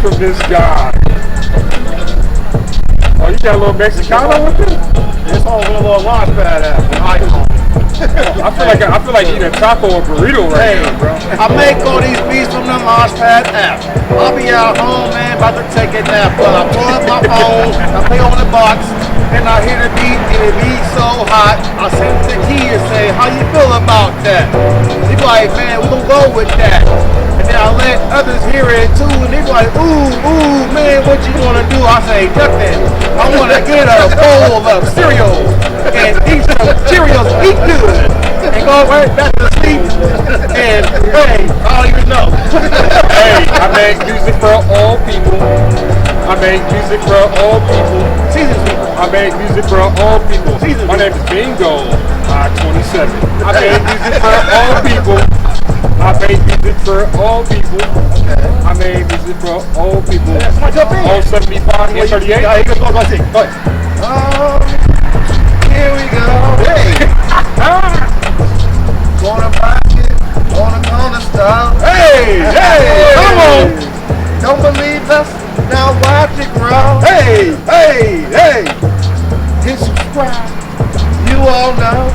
from this guy. Oh, you got a little Mexicano with it? It's all with a little launch pad app with icon. I feel like eating a taco or burrito right now, bro. I make all these beats from the Launchpad app. I'll be out home, man, about to take a nap. But I pull up my phone, I play on the box, and I hear the beat, and it beat so hot. I send the key and say, how you feel about that? They be like, man, we gon' go with that. And then I let others hear it too, and they be like, ooh, man, what you wanna do? I say, nothing. I wanna get a bowl of cereal and eat some Cheerios, eat good, and go right back to sleep. And hey, I don't even know. Hey, I make music for all people. I make music for all people. Seasons people. I make music for all people. Seasons My name is Bingo. 27. I make music for all people. I make music for all people. I make music for all people. Somebody jump in. All 75 and 38. Yeah, you can go ahead. Go ahead. Here we go. Hey. Gonna rock it. Gonna stop. Hey, come on. Don't believe us? Now watch it grow. Hey. Hit subscribe. You all know.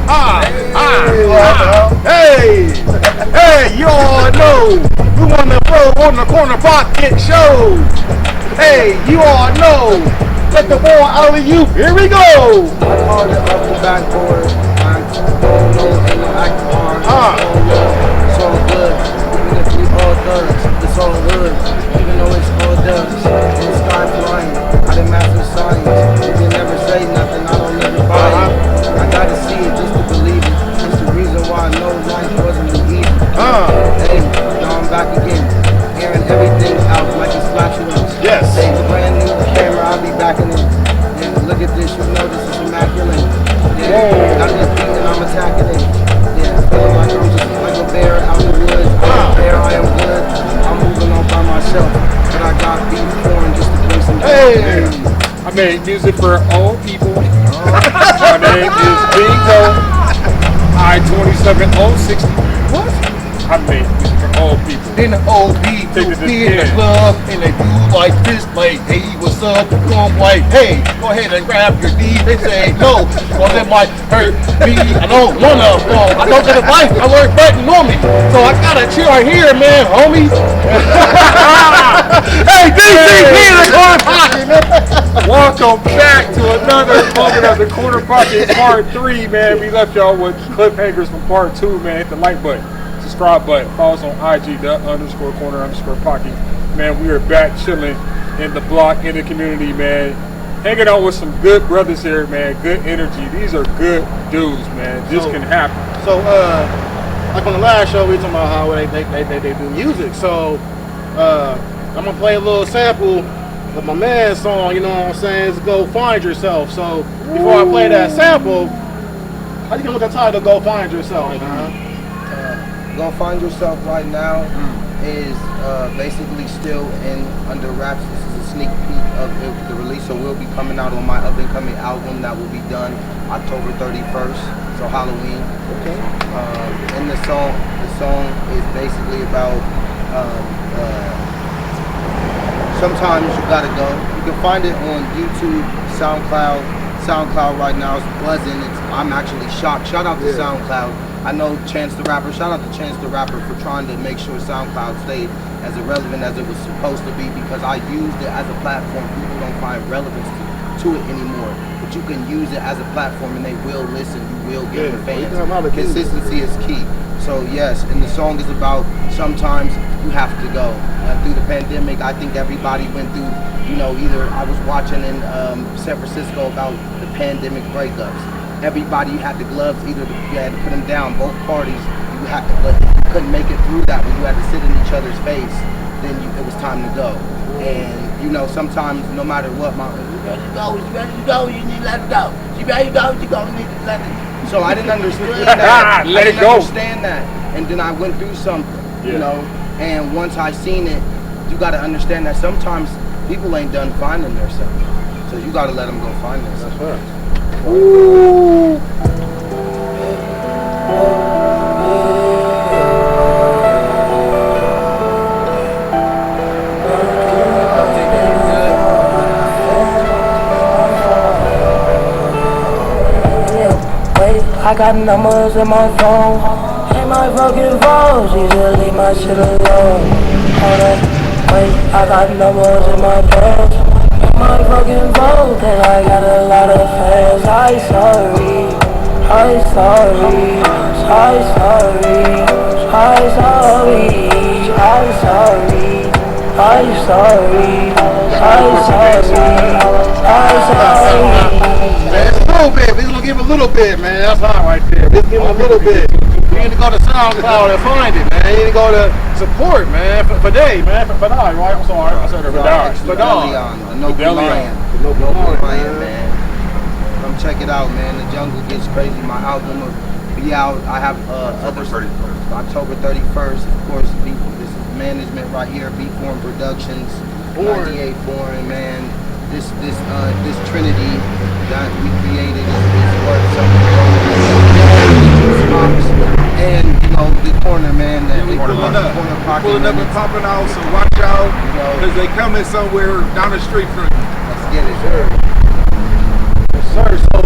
Hey, you all know. We want to throw on the corner pocket show. Hey, you all know. Let the ball out of you. Here we go. I called it up the backboard. I don't know in the act hard. It's all good. Even if we all thugs, it's all good. Even though it's all dubs. In the sky flying. I didn't master science. If you never say nothing, I don't never buy it. I gotta see it just to believe it. It's the reason why I know life wasn't easy. Hey, now I'm back again. Airing everything out like it's flashing lights. Yes. Hey, the brand new camera, I'll be backing it. And look at this, you know this is immaculate. Yeah, I'm just beating, I'm attacking it. Yeah, feeling like I'm just like a bear out in the woods. I'm there, I am good. I'm moving on by myself. But I got beat foreign just to play some I make music for all people. My name is Bingo. I-27-060. What? I make music for all people. In the OB, Take it to be in the 10. club, and they do like this, like, hey, what's up? Come like, hey, go ahead and grab your D. They say no, or that might hurt me. I don't wanna fall. I don't get a life. I learned betting on me, so I gotta chill right here, man, homie. Hey, DCP in the corner pocket, man. Welcome back to another moment of the Corner Pocket Part 3, man. We left y'all with cliffhangers from Part 2, man. Hit the like button, subscribe button, follow us on IG, _corner_pocket. Man, we are back chilling in the block, in the community, man. Hanging out with some good brothers here, man. Good energy. These are good dudes, man. This can happen. So, like on the last show, we were talking about how they do music. So, I'm gonna play a little sample of my man's song. You know what I'm saying? It's Go Find Yourself. So, before I play that sample, how you come with that title, Go Find Yourself? Go Find Yourself right now is basically still under wraps. This is a sneak peek of the release, so we'll be coming out on my up and coming album that will be done October 31st, so Halloween. Okay. And the song is basically about sometimes you gotta go. You can find it on YouTube, SoundCloud right now is buzzing. I'm actually shocked. Shout out to SoundCloud. I know Chance the Rapper. Shout out to Chance the Rapper for trying to make sure SoundCloud stayed as irrelevant as it was supposed to be, because I used it as a platform. People don't find relevance to it anymore, but you can use it as a platform and they will listen. You will get the fans. Consistency is key. So yes, and the song is about sometimes you have to go. Through the pandemic, I think everybody went through, either I was watching in San Francisco about the pandemic breakups. Everybody had the gloves, either you had to put them down, both parties, but if you couldn't make it through that, when you had to sit in each other's face, then it was time to go. And sometimes no matter what, you ready to go, you need to let it go. You ready to go, you gonna need to let it go. So I didn't understand that. Let it go. Understand that. And then I went through something, and once I seen it, you gotta understand that sometimes people ain't done finding themselves. So you gotta let them go find themselves. That's right. Ooh. I got numbers in my phone, in my fucking phone. She should leave my shit alone. Hold up, wait, I got numbers in my phone, in my fucking phone. Cause I got a lot of fans. I'm sorry, I'm sorry, I'm sorry, I'm sorry, I'm sorry, I'm sorry, I'm sorry, I'm sorry. Man, it's a little bit. We're gonna give a little bit, man. That's hot right there. Let's give him a little bit. You need to go to SoundCloud and find it, man. You need to go to support, man. For day, man. For die, right? I'm sorry. I said it for die. For die. The Noble Lion. The Noble Lion, man. Come check it out, man. The Jungle Gets Crazy. My album will be out. I have October 31st. Of course, this is management right here. B-Form Productions. 98 Foreign, man. This Trinity that we created is worth something. And you know the corner, man. That We pulling up and popping out, so watch out, because they coming somewhere down the street from you. Let's get it, sir. Yes, sir. So,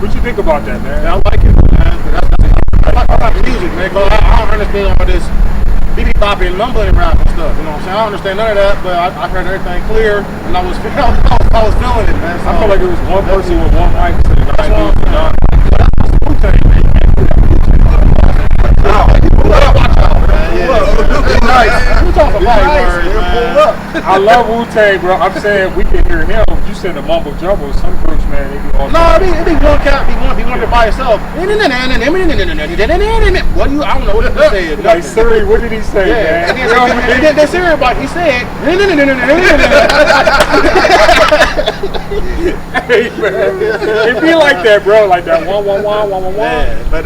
What you think about that, man? I like it, man. I like the music, man. Cause I don't understand all this bopping, mumbling rap and stuff. You know what I'm saying? I don't understand none of that, but I heard everything clear, and I was feeling it, man. So, I feel like it was one person with one mic instead of 9 dudes with 9. Wu-Tang, man. Watch out, man. Yeah. Nice. We talking about words, man. I love Wu-Tang, bro. I'm saying we can hear him. You said the mumble jumble. Some groups, man, they be all. No, it be one cat, be one by itself. What do you? I don't know what he said. Like Siri, what did he say, Yeah, man? and then Siri, like he said. Hey, man. It be like that, bro. Like that 111. Yeah, but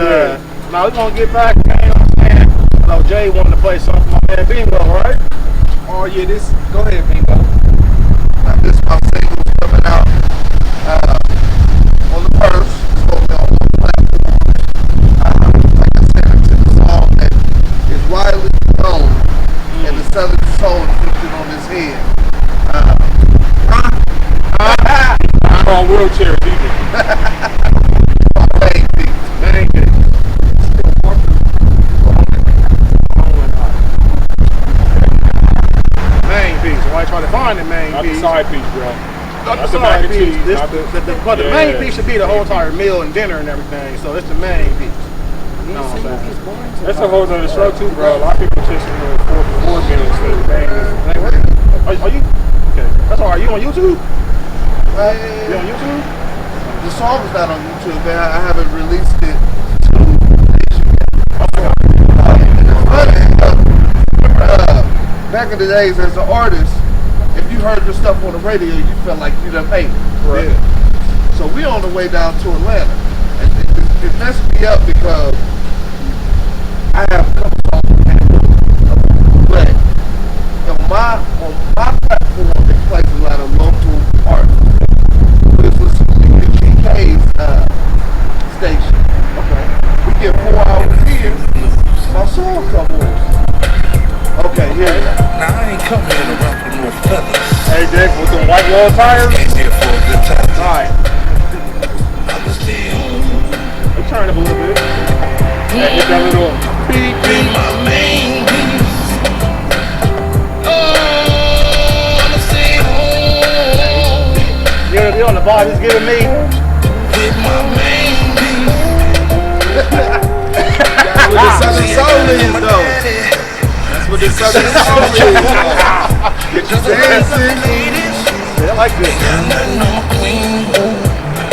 now we're gonna get back. You know what I'm saying? So Jay wanted to play something for my man Bingo, right? Oh yeah, go ahead, Bingo. This is my single coming out on the first. It's going to be on all platforms. Like I said, it's a song that is widely known, and the Southern Soul is lifted on his head. I'm on wheelchair, DJ. Thank you. Main piece. Why try to find the main Not the piece? side piece, bro. Not That's the the mac side and piece. cheese, This, not the- but the main Yeah. piece should be the whole entire meal and dinner and everything. So it's the main piece. You know what I'm saying? That's a whole other show, too, bro. A lot of people just four meals for the thing. Like, what? Are you? Okay. That's all right. You on YouTube? You on YouTube? The song is not on YouTube, man. I haven't released it back in the days as an artist, if you heard your stuff on the radio, you felt like you done made it. Right. Yeah. So we on the way down to Atlanta. And it messed me up because I have a couple songs but on my platform it plays a lot of local artists. This was GK's station. Okay. We get 4 hours here. My song come on. Okay, yeah. Now I ain't coming here to ruffle no feathers. Hey, Dick, with the white wall tires? Came here for a good time. Alright. I'ma stay home. They turn up a little bit. Hey, get that little beep, Be beep. my main piece. Oh, I'ma stay home. You on the bar, just giving me. With my main piece. That's what the Southern Soul is, though. That's what the Southern Soul is. Get your dancing. Yeah, I like this. I'm not no queen.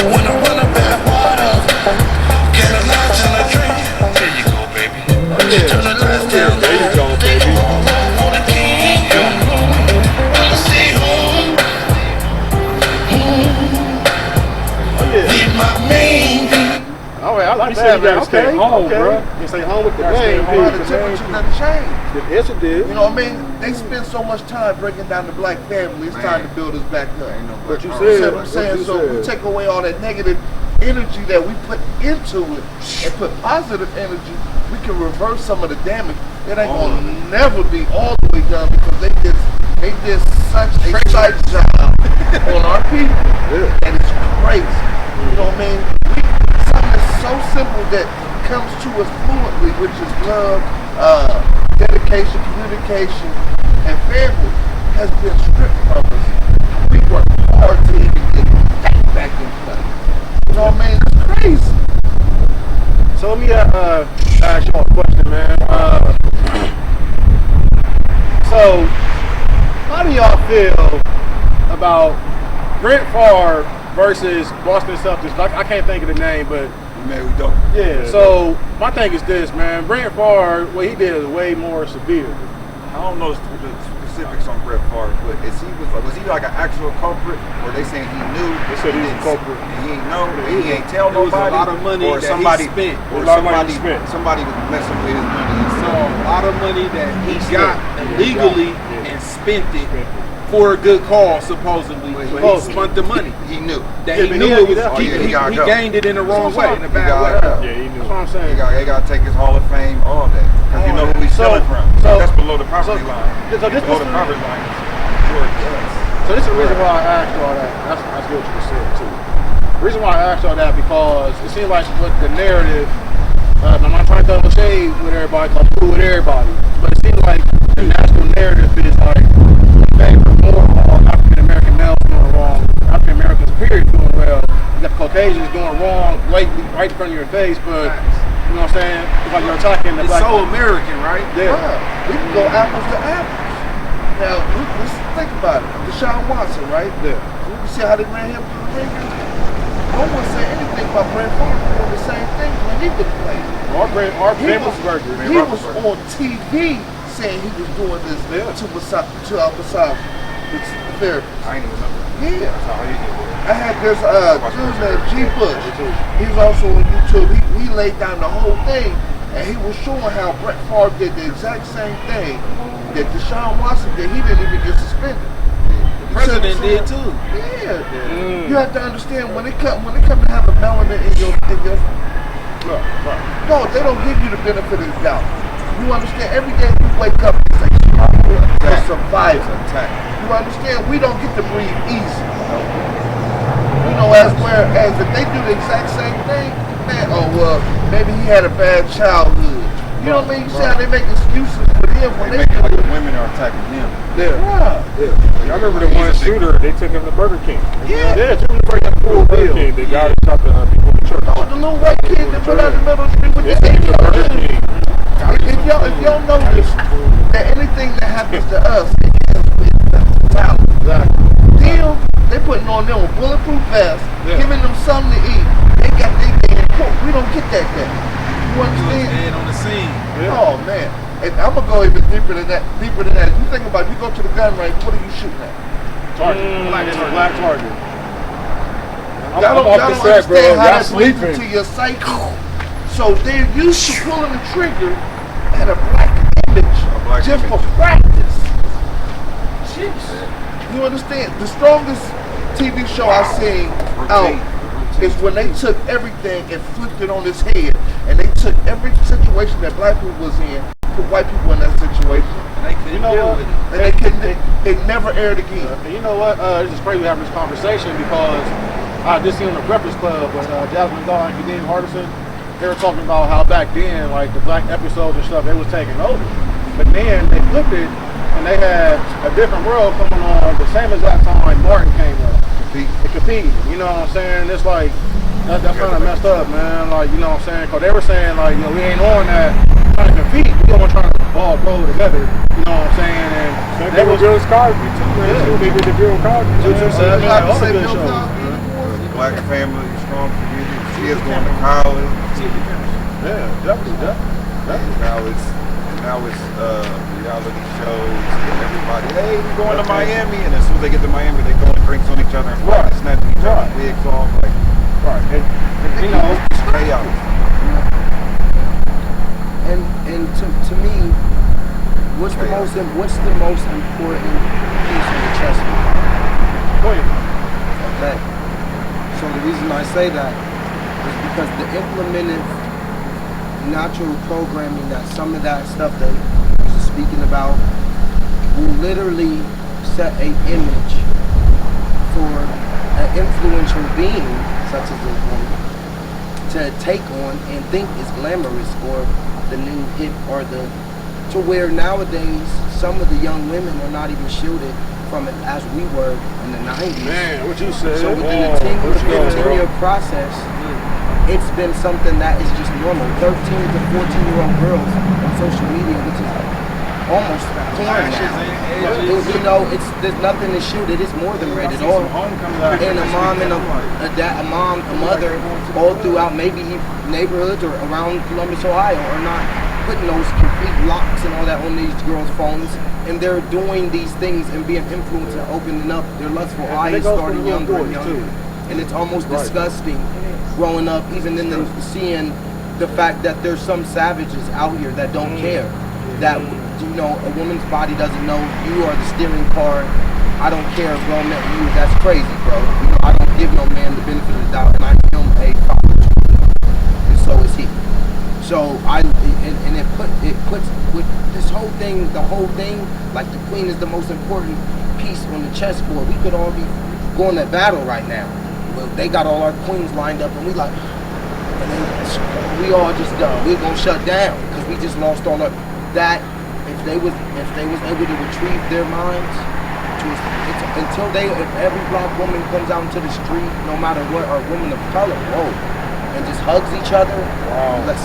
When I run a bad water, get a lunch and a drink. There you go, baby. Turn the lights down. There you go, baby. For the king. I'ma stay home. With my main piece. All right, I like You that, said you man. gotta stay home, bro. You stay home with the Gotta stay main home. The piece. temperature doesn't change. Yes, it did. You know what I mean? They spend so much time breaking down the black family. It's time to build us back up. What you You said. see what I'm saying? So we take away all that negative energy that we put into it and put positive energy, we can reverse some of the damage. It ain't gonna never be all the way done because they did such a sight job on our people. And it's crazy. You know what I mean? Something that's so us fluently, which is love, dedication, communication, and family, has been stripped from us. We work hard to even get back in play. You know what I mean? It's crazy. So let me ask y'all a question, man. So, how do y'all feel about Brett Favre versus Boston Celtics? I can't think of the name, but Man, we don't. yeah. So my thing is this, man. Brett Favre, what he did is way more severe. I don't know the specifics on Brett Favre, but was he like an actual culprit, or they saying he knew? They said he was a culprit. And he ain't know, and he ain't tell It was nobody. a lot of money or that somebody, he spent. or A lot of money he spent. somebody was messing with his money. And So so, a lot of money that he got Yeah. illegally Yeah. and spent it for a good cause, supposedly. But But he- he spent the money he knew. that Yeah, he but knew he it was. gotta go. He He gotta go. gained it in the wrong way, in a bad gotta way. go. Yeah, he knew. That's what I'm saying. They got to take his Hall of Fame, all that, because you know who he's So- stealing from. so- That's below the poverty so- line. so this- Below the poverty line. George West. So this is the reason why I asked y'all that. That's good what you just said too. The reason why I asked y'all that because it seems like with the narrative, I'm not trying to throw shade with everybody, cause I'm cool with everybody, but it seems like the national narrative is like favor more African American males doing wrong, African Americans period doing well. You got Caucasians doing wrong lately, right in front of your face, but you know what I'm saying? It's like you're attacking the It's black. so American, right? Yeah. We can go apples to apples. Now, let's think about it. Deshaun Watson, right? Yeah. You see how they ran him through the ringer? No one said anything about Brett Favre doing the same thing when he was playing. Our Ben He Roethlisberger. was on TV saying he was doing this to massage the therapist. I ain't even know that. Yeah. That's how he did it. I had this dude named G. Bush. He was also on YouTube. He laid down the whole thing, and he was showing how Brett Favre did the exact same thing that Deshaun Watson did. He didn't even get suspended. The president did too. Yeah. You have to understand when it come to have a melanin in your no, they don't give you the benefit of the doubt. You understand? Every day we wake up and say, for survival. You understand? We don't get to breathe easy. You know, as if they do the exact same thing, man, oh well, maybe he had a bad childhood. You know what I mean? You see how they make excuses for him when They they make it like do the it. women are attacking him. I remember the one shooter, they took him to Burger King. Yeah. Yeah, two for your full Burger deal. King, they got shot the people in the church. Oh, the little white kid that went out the middle of the street with Yeah, the to Burger King. If y'all notice that anything that happens to us, it ends with talent. Them, they putting on them a bulletproof vest, giving them something to eat. They got their day in court. We don't get that day. You understand? Dead on the scene. Oh man. And I'm gonna go even deeper than that. You think about it, you go to the gun range, what are you shooting at? Target. Black target. Y'all off don't the set, bro. understand how Y'all that bleeds sleeping. into your psyche. So they're used to pulling the trigger at a black image black just image. for practice. Jeez. You understand? The strongest TV show I've seen out is when they took everything and flipped it on its head, and they took every situation that black people was in, put white people in that situation, And they couldn't You know deal what? with it. and they couldn't. It never aired again. And you know what? This is crazy having this conversation because I just seen on the Breakfast Club when Jasmine Dahl and Kadeem Hardison, they were talking about how back then, like the black episodes and stuff, they was taking over. But then they flipped it and they had a different world coming on the same exact time like Martin came up. It competed. You know what I'm saying? It's like that's kind of messed up, man. Like, you know what I'm saying? Because they were saying like, you know, we ain't on that trying to compete. We don't trying to all grow together. You know what I'm saying? And Same they thing with was Bill Cosby too, man. Yeah. They did the Bill Cosby. Two man. said, You man, have to all say the good Bill shows. Cosby anymore? Black family, strong community. Kids going to college. Yeah, definitely. Now it's reality shows. And everybody, hey, we going to Miami, and as soon as they get to Miami, they throwing drinks on each other and Right. snatching each other's Right. wigs off. Like, Right. And you know, stay out. And to me, what's the most important piece of the chessboard? go ahead. Okay. So the reason I say that is because the implemented natural programming, that some of that stuff that he was speaking about will literally set an image for an influential being such as this woman to take on and think is glamorous or the new hip or the to where nowadays some of the young women are not even shielded from it as we were in the 90s. Man, what you said? So within the 10 or 15-year process, it's been something that is just normal. 13 to 14-year-old girls on social media, which is almost porn now. You know, there's nothing to shoot. It is more than rated R. And a mom and a mother, all throughout maybe neighborhoods or around Columbus, Ohio, are not putting those complete locks and all that on these girls' phones, and they're doing these things and being influenced and opening up their lustful eyes, starting younger and younger. And it's almost disgusting growing up, even in seeing the fact that there's some savages out here that don't care. That, you know, a woman's body doesn't know you are the steering car. I don't care, bro, man, you, that's crazy, bro. You know, I don't give no man the benefit of the doubt, and I am a father, and so is he. So it puts with this whole thing, like the queen is the most important piece on the chessboard. We could all be going to battle right now. Well, they got all our queens lined up, and we like, and then we all just done. We're gonna shut down because we just lost all our that. If they was able to retrieve their minds, if every black woman comes out into the street, no matter what, or woman of color, and just hugs each other,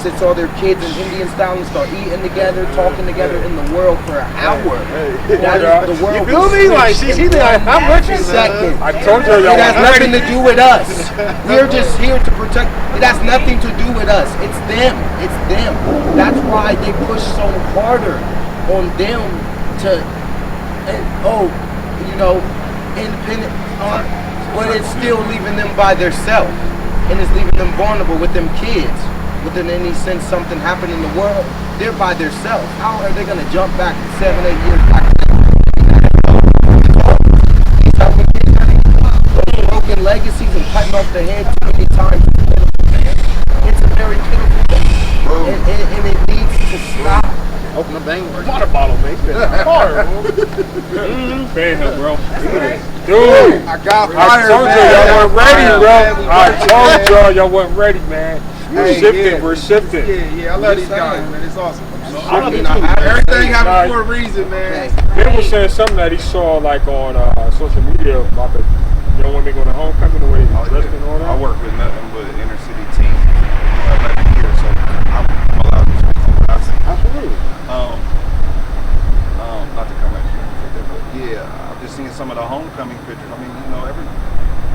sits all their kids in Indian style and start eating together, talking together in the world for an hour. That is the world. You feel me? Like she's like, I'm with you. Second. I told you, it has nothing to do with us. We're just here to protect. It has nothing to do with us. It's them. It's them. That's why they push so harder on them to, independent. But it's still leaving them by themselves. And it's leaving them vulnerable with them kids. Within any sense something happened in the world, they're by themselves. How are they going to jump back 7, 8 years back? Broken legacies and cutting off the head too many times. It's a very pitiful thing. And it needs to stop. Open the dang water bottle, man. Fan, bro. Dude, I got I told you y'all weren't ready, bro. I told y'all wasn't ready, man. We're shifting. Yeah, I love these guys, man. It's awesome. everything happens for a reason, man. Ben was saying something that he saw like on social media about the young women going to homecoming, the way they dressed and all that. I work with nothing but inner city teams. 11 years, so I'm allowed to speak on what I see. Absolutely. Not to come at you, but yeah, I've just seen some of the homecoming pictures. I mean, you know,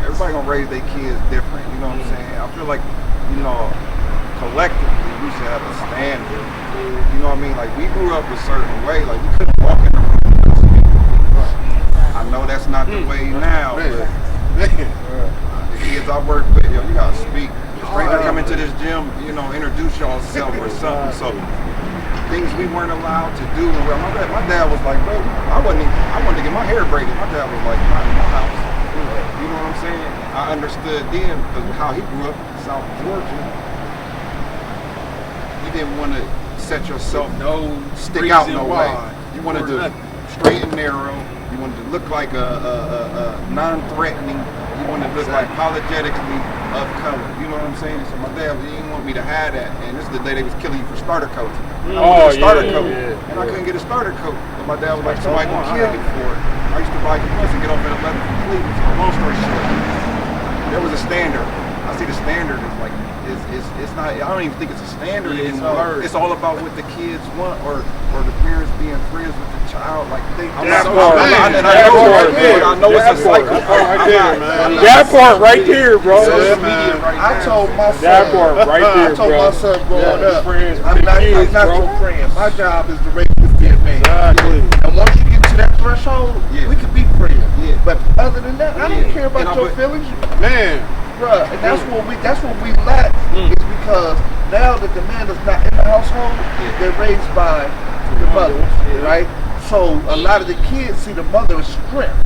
everybody gonna raise their kids different. You know what I'm saying? I feel like, you know, collectively we should have a standard. You know what I mean? Like we grew up a certain way. Like we couldn't walk in the room. I know that's not the way now, but the kids I work with, yo, you gotta speak. A stranger come into this gym, you know, introduce yourself or something. So things we weren't allowed to do. My dad was like, bro, I wanted to get my hair braided. My dad was like, not in my house. You know what I'm saying? I understood then because how he grew up in South Georgia. You didn't want to set yourself stick out no way. You wanted to straight and narrow. You wanted to look like a non-threatening. You wanted to look like apologetically of color. You know what I'm saying? So my dad, he didn't want me to have that. And this is the day they was killing you for starter coats. I wanted a starter coat. And I couldn't get a starter coat. But my dad was like, somebody gonna kill you for it. I used to buy once and get off at 11 from Cleveland. So long story short, there was a standard. I see the standard is like, it's not, I don't even think it's a standard anymore. It's all about what the kids want or the parents being friends with the child. Like I know it's a cycle. That part right there, bro. I told my son. That part right there, I told bro. my son growing up, Friends with I'm the not kids, your bro. friend. My job is to raise this dead man. Exactly. And once you get to that threshold, we can be friends. Yeah. But other than that, I don't care about your feelings. Man. Bruh, and that's what we lack is because now that the man is not in the household, they're raised by the mother, right? So a lot of the kids see the mother as strength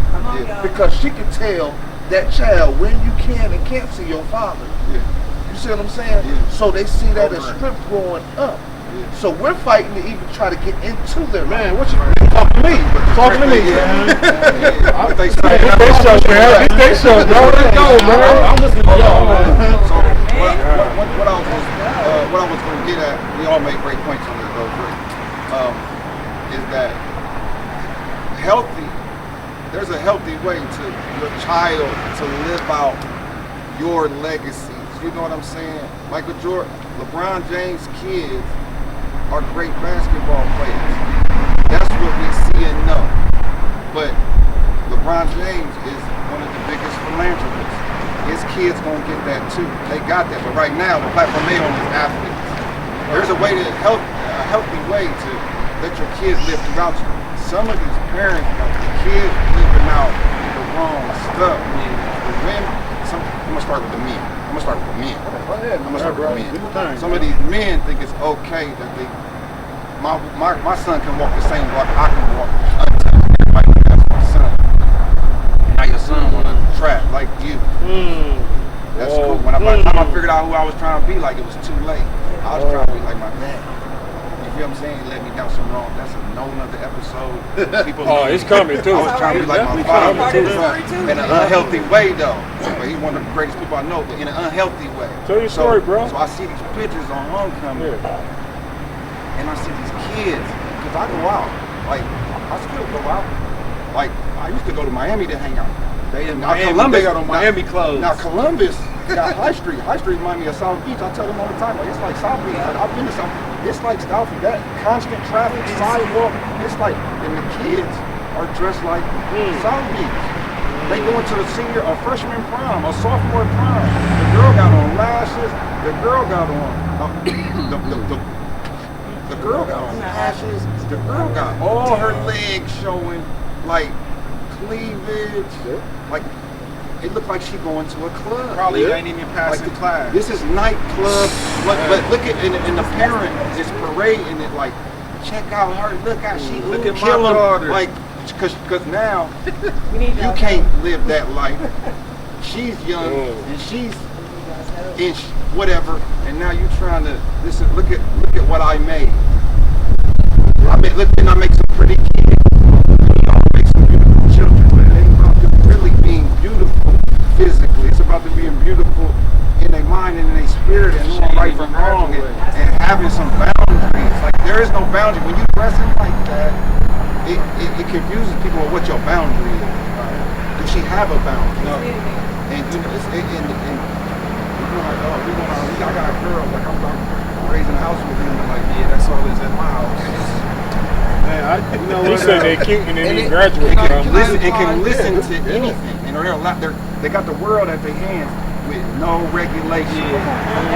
because she can tell that child when you can and can't see your father. You see what I'm saying? So they see that as strength growing up. So we're fighting to even try to get into their Man, what you talk to me? Talk to me. I think so. They show, bro. Let's go, man. I'm listening to y'all, man. So what I was all make great points on this though, Rick. Is that healthy? There's a healthy way to your child to live out your legacies. You know what I'm saying? Michael Jordan, LeBron James' kids are great basketball players. That's what we see and know. But LeBron James is one of the biggest philanthropists. His kids gonna get that too. They got that. But right now, the platform they on is athletes. There's a way to a healthy way to let your kids live throughout you. Some of these parents got the kids living out the wrong stuff. The women, I'm gonna start with the men. I'm gonna start with the men. I'm gonna start with the men. Some of these men think it's okay that they, my son can walk the same block I can walk. Everybody think that's my son. Now your son wanna trap like you. That's cool. By the time I figured out who I was trying to be like, it was too late. I was trying to be like my dad. You know what I'm saying? He let me down some wrong. That's another episode. People it's coming too. I was trying to be like my father in an unhealthy way though. But he's one of the greatest people I know, but in an unhealthy way. Tell your story, bro. So I see these pictures on Homecoming, and I see these kids, because I go out. Like, I still go out. Like, I used to go to Miami to hang out. They in Now, Miami, Columbus, they got on Miami clothes. Now Columbus got High Street. High Street remind me of South Beach. I tell them all the time, like, it's like South Beach. I've been to South Beach. It's like South Beach. That constant traffic, sidewalk. It's like, and the kids are dressed like South Beach. They go into the senior, a freshman prom, a sophomore prom. The girl got on lashes. The girl got on the girl got on lashes. The girl got all her legs showing, like cleavage. Like it looked like she going to a club. Probably ain't even passing like, class. This is nightclub. But look at and the parent is parading it like, check out her. Look how she Look at my kill 'em. daughter. Like, cause now you can't live that life. She's young and she's in whatever, and now you trying to listen. Look at what I made. I make some pretty kids. I make some beautiful children, but it ain't about them really being beautiful physically. It's about them being beautiful in their mind and in their spirit and knowing right from wrong and having some boundaries. Like there is no boundary when you dressing like that. It confuses people on what your boundary is. Does she have a boundary? No. And you know, I got a girl, like I'm raising a house with him, and like, yeah, that's all that's in my house. Man, He said they're cute and then he It graduated. can listen to anything. And they got the world at their hands with no regulation.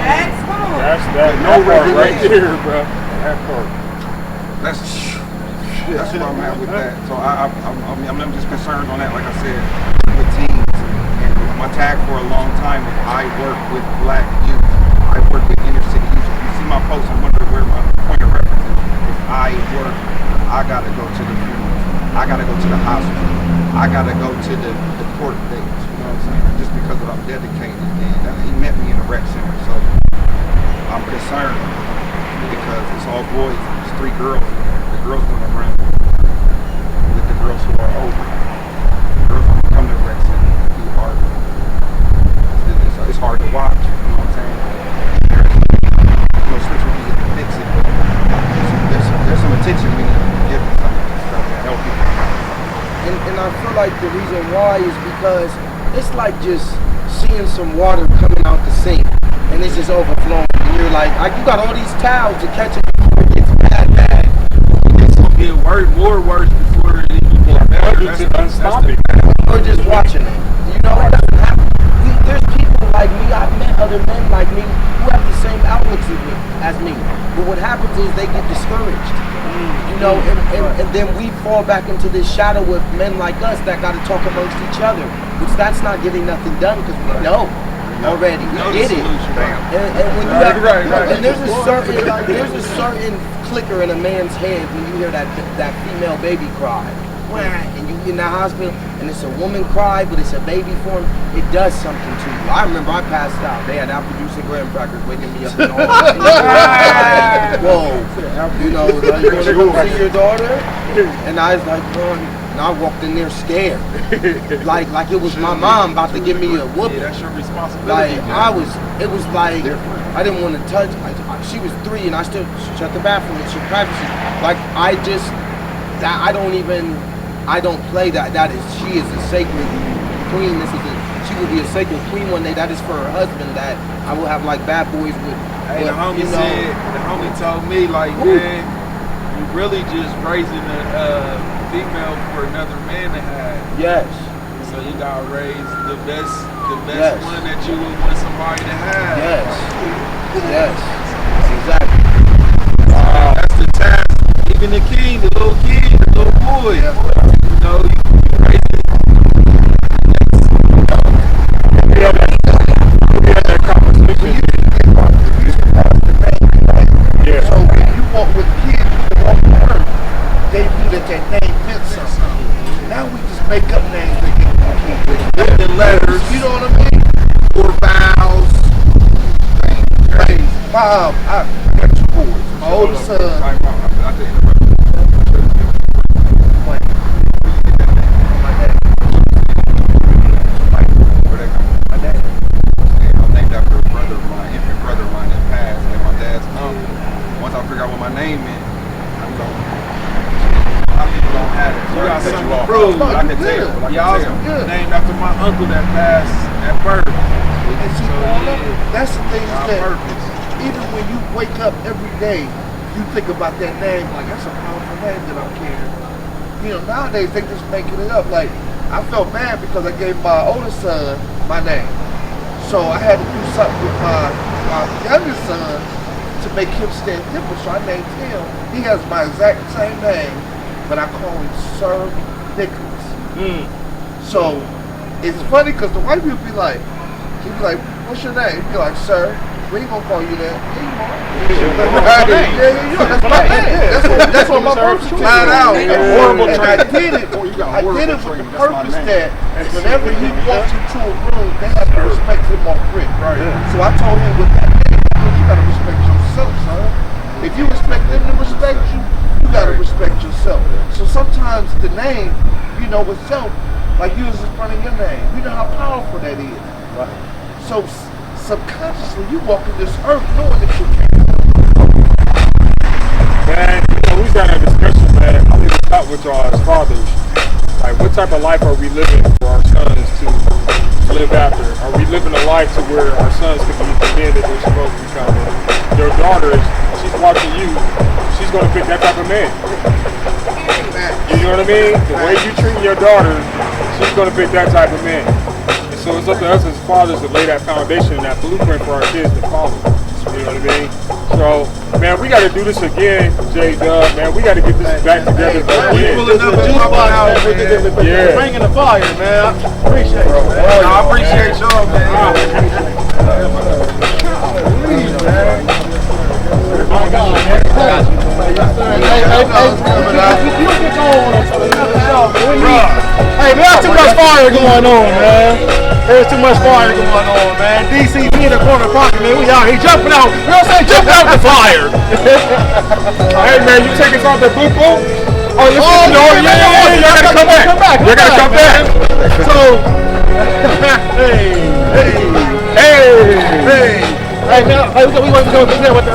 That's no part right regulation. there, bro. That part. That's where I'm at with that. So I'm just concerned on that, like I said, with teens. And my tag for a long time was I work with black youth. I work with inner city youth. If you see my post, I'm wondering where my point of reference is. If I work, I gotta go to the funerals. I gotta go to the hospital. I gotta go to the court dates. You know what I'm saying? Just because I'm dedicated. And he met me in a rec center, so I'm concerned because it's all boys. It's 3 girls. The girls want to run with the girls who are older. The girls want to come to the rec center. It's hard. It's hard to watch. You know what I'm saying? Switch with these to fix it. There's some attention we need to give to some of this stuff to help people. And I feel like the reason why is because it's like just seeing some water coming out the sink and it's just overflowing. And you're like you got all these towels to catch it before it gets bad. It's gonna get more worse before it even gets better. Unstopping. Or just watching it. You know, it doesn't happen. There's people like me, I've met other men like me who have the same outlooks as me. But what happens is they get discouraged. You know, and then we fall back into this shadow with men like us that got to talk amongst each other, which that's not getting nothing done because we know already. We did it. And when you have, and there's a certain clicker in a man's head when you hear that female baby cry. And you in the hospital, and it's a woman cry, but it's a baby form. It does something to you. I remember I passed out. They had apple juice and graham crackers waking me up in the morning. Whoa, you know, like, you want to go see your daughter? And I was like, and I walked in there scared, like it was my mom about to give me a whooping. Yeah, that's your responsibility. Like it was like I didn't want to touch. She was 3, and I still shut the bathroom and she privacy. Like I don't play that. She is a sacred queen. She will be a sacred queen one day. That is for her husband. That I will have like bad boys with. Hey, the homie told me like, Ooh. man, you really just raising a female for another man to have. Yes. So you gotta raise the best Yes. one that you would want somebody to have. Yes. Yes. Exactly. That's the task. Even the king, the little boy. You know, you raise it. We had that conversation. Yeah. So when you walk with kids, you walk with her, they knew that name meant something. Now we just make up names that get kids. The letters. You know what I mean? Or vowels. Crazy. Mom, I got 2 boys. My oldest son. I'm named after a brother of mine, infant brother of mine that passed, and my dad's uncle. Once I figure out what my name is, I'm going. A lot of people don't have it. You got something to off. prove. But I can tell. But I Y'all can tell. named after my uncle that passed at birth. And see, Paula, that's the thing Our that purpose. even when you wake up every day, you think about that name, like that's a powerful name that I'm carrying. You know, nowadays they just making it up. Like, I felt bad because I gave my oldest son my name. So I had to do something with my youngest son to make him stand different. So I named him. He has my exact same name, but I call him Sir Nicholas. So it's funny because the white people be like, he'd be like, what's your name? He'd be like, Sir. We ain't gonna call you that. Yeah, you are. That's my name. That's what my birth certificate is. Horrible And trait. I did it with the purpose that whenever he walks into a room, they have to respect him on brick. Right. So I told him with that name, you gotta respect yourself, son. If you expect them to respect you, you gotta respect yourself. So sometimes the name, you know, itself, like you was in front of your name, you know how powerful that is. Right. So subconsciously, you walk in this earth knowing that you can't. Man, we was having a discussion, man. I need to talk with y'all as fathers. Like, what type of life are we living for our sons to live after? Are we living a life to where our sons can be the men that they're supposed to become? Your daughter, she's watching you. She's going to pick that type of man. You know what I mean? The way you treat your daughter, she's going to pick that type of man. And so it's up to us as fathers to lay that foundation and that blueprint for our kids to follow. You know what I mean? So, man, we got to do this again, J-Dub, man. We got to get this back together again. Yeah. Bringing the fire, man. I appreciate it, man. I appreciate y'all, man. Hey, there's too much fire going on, man. There's too much fire going on, man. DCP in the corner pocket, man. We out here jumping out. You know what I'm saying? Jumping out the fire. Hey, man, you take us off the boot boat? Oh, listen, you gotta come back. You gotta come back. So, hey, man, we want to go there with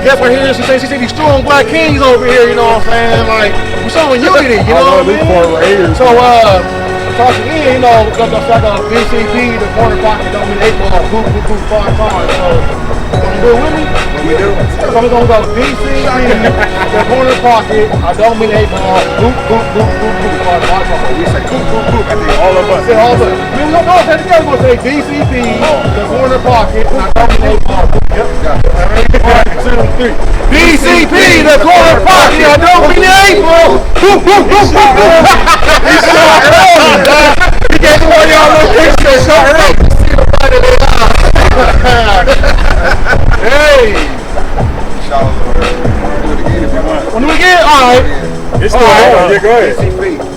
guess we're here. She said these strong black kings over here, you know what I'm saying? Like, we're showing unity, you know what I mean? So, talking in, you know, we're gonna start on BCP, the corner pocket, don't mean 8 ball, boot, 5 times. So, you do it with me? We do. So we're gonna go BCP, the corner pocket, I don't mean 8 ball, boot, 5 times. We say boop, boop, boop. I think all of us. Say all of us. We don't know if that's together. We're gonna say BCP, the corner pocket, and I don't mean 8 ball. Yep. Gotcha. 1, 2, 3. BCP, the corner pocket, I don't mean 8 ball. You gave away y'all little pictures. Hey! Y'all do it again if you want. When we get, alright. It's still on. Yeah, go ahead.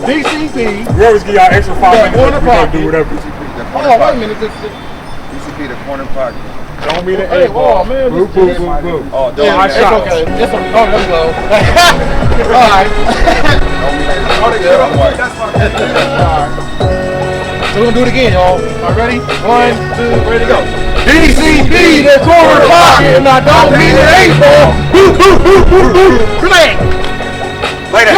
BCP. We always give y'all extra 5 minutes. corner We're gonna pocket. do whatever. BCP, the Hold corner on, wait a pocket. minute. BCP, the corner pocket. Don't mean an Hey, eight ball. oh, man, Boo, this boo, is- boo, boo. Oh, don't Yeah, mean it's that. okay. It's okay. Oh, let's go. All right. Don't mean that. Oh, Yeah, I'm white. That's my So we're gonna do it again, y'all. All right, ready? 1, 2, ready to go. DCD, the corner pocket, and I don't mean an 8 ball. Woo, woo, woo, woo, woo. Play. Later.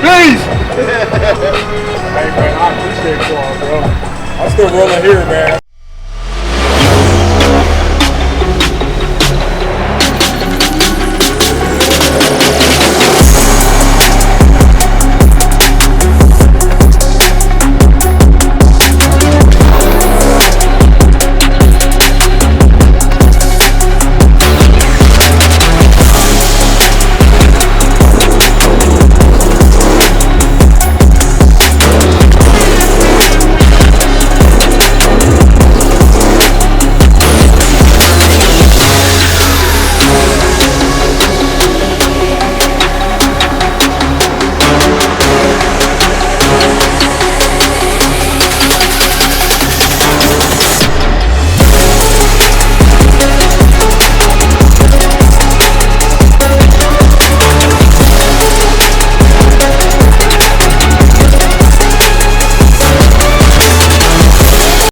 Peace. Hey, man, I appreciate you all, bro. I'm still rolling here, man.